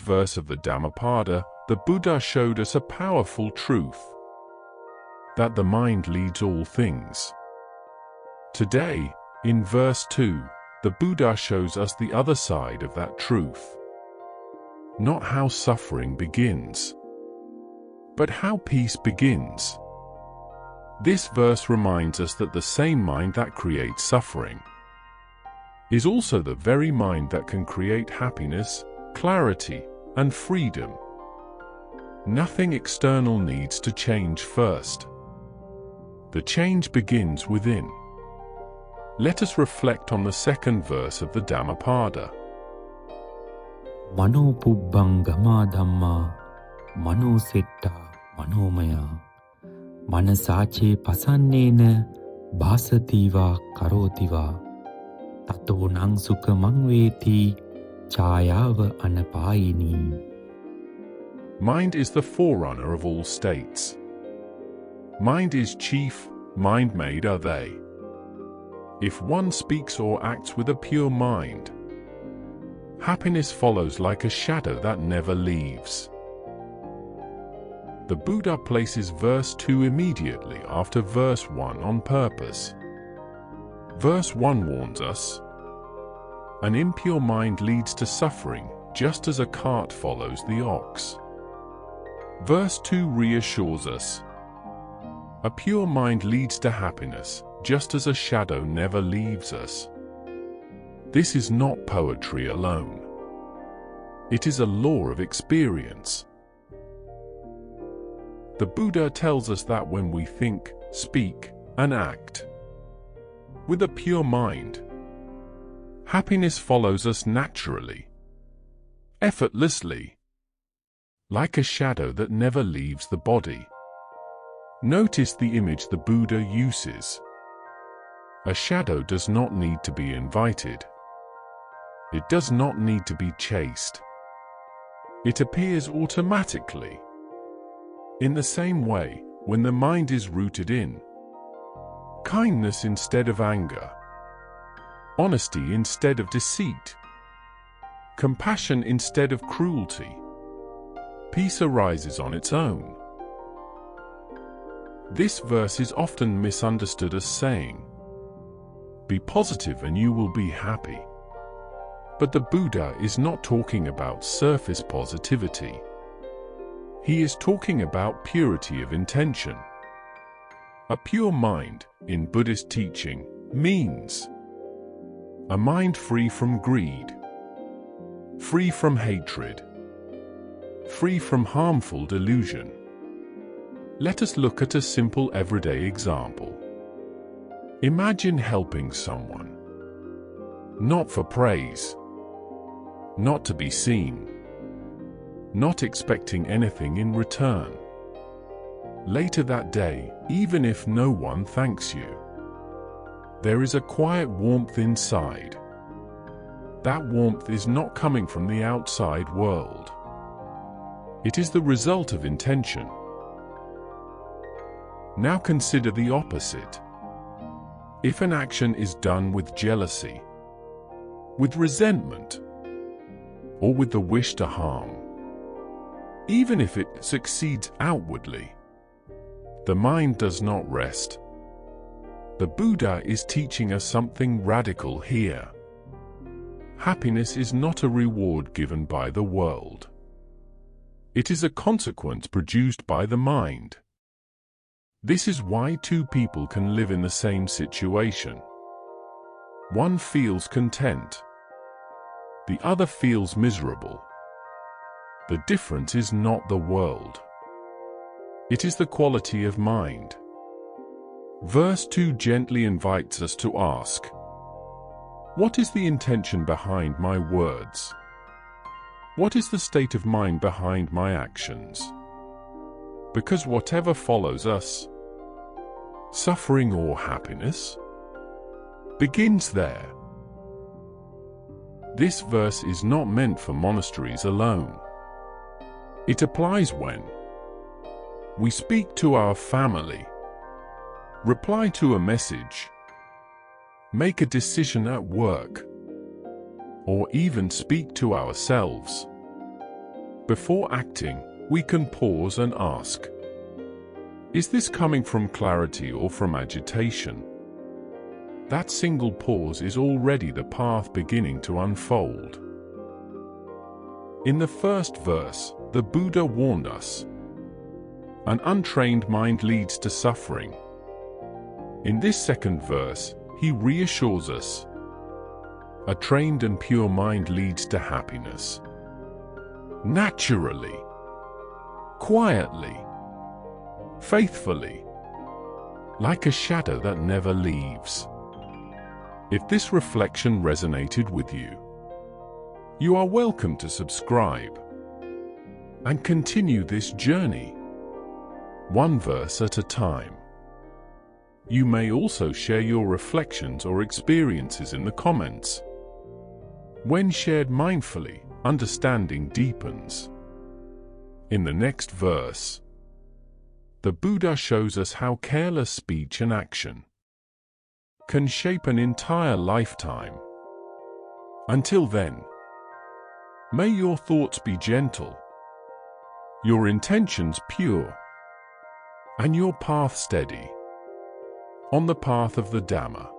verse of the Dhammapada, the Buddha showed us a powerful truth: that the mind leads all things. Today, in verse 2, the Buddha shows us the other side of that truth. Not how suffering begins, but how peace begins. This verse reminds us that the same mind that creates suffering is also the very mind that can create happiness, clarity, and freedom. Nothing external needs to change first. The change begins within. Let us reflect on the second verse of the Dhammapada. Mano pubbangama dhamma, mano setta manomaya, manasache pasannena bhasativa karotiva, tato nang sukha mangveti chayava anapayini. Mind is the forerunner of all states. Mind is chief, mind-made are they. If one speaks or acts with a pure mind, happiness follows like a shadow that never leaves. The Buddha places verse 2 immediately after verse 1 on purpose. Verse 1 warns us, an impure mind leads to suffering, just as a cart follows the ox. Verse 2 reassures us, a pure mind leads to happiness, just as a shadow never leaves us. This is not poetry alone. It is a law of experience. The Buddha tells us that when we think, speak, and act with a pure mind, happiness follows us naturally, effortlessly, like a shadow that never leaves the body. Notice the image the Buddha uses. A shadow does not need to be invited. It does not need to be chased. It appears automatically. In the same way, when the mind is rooted in kindness instead of anger, honesty instead of deceit, compassion instead of cruelty, peace arises on its own. This verse is often misunderstood as saying, "Be positive and you will be happy." But the Buddha is not talking about surface positivity. He is talking about purity of intention. A pure mind, in Buddhist teaching, means a mind free from greed, free from hatred, free from harmful delusion. Let us look at a simple everyday example. Imagine helping someone, not for praise, not to be seen, not expecting anything in return. Later that day, even if no one thanks you, there is a quiet warmth inside. That warmth is not coming from the outside world. It is the result of intention. Now consider the opposite. If an action is done with jealousy, with resentment, or with the wish to harm, even if it succeeds outwardly, the mind does not rest. The Buddha is teaching us something radical here. Happiness is not a reward given by the world. It is a consequence produced by the mind. This is why two people can live in the same situation. One feels content. The other feels miserable. The difference is not the world. It is the quality of mind. Verse 2 gently invites us to ask, what is the intention behind my words? What is the state of mind behind my actions? Because whatever follows us, suffering or happiness, begins there. This verse is not meant for monasteries alone. It applies when we speak to our family, reply to a message, make a decision at work, or even speak to ourselves. Before acting, we can pause and ask, is this coming from clarity or from agitation? That single pause is already the path beginning to unfold. In the first verse, the Buddha warned us, an untrained mind leads to suffering. In this second verse, he reassures us, a trained and pure mind leads to happiness. Naturally, quietly, faithfully, like a shadow that never leaves. If this reflection resonated with you, you are welcome to subscribe and continue this journey, one verse at a time. You may also share your reflections or experiences in the comments. When shared mindfully, understanding deepens. In the next verse, the Buddha shows us how careless speech and action can shape an entire lifetime. Until then, may your thoughts be gentle, your intentions pure, and your path steady on the path of the Dhamma.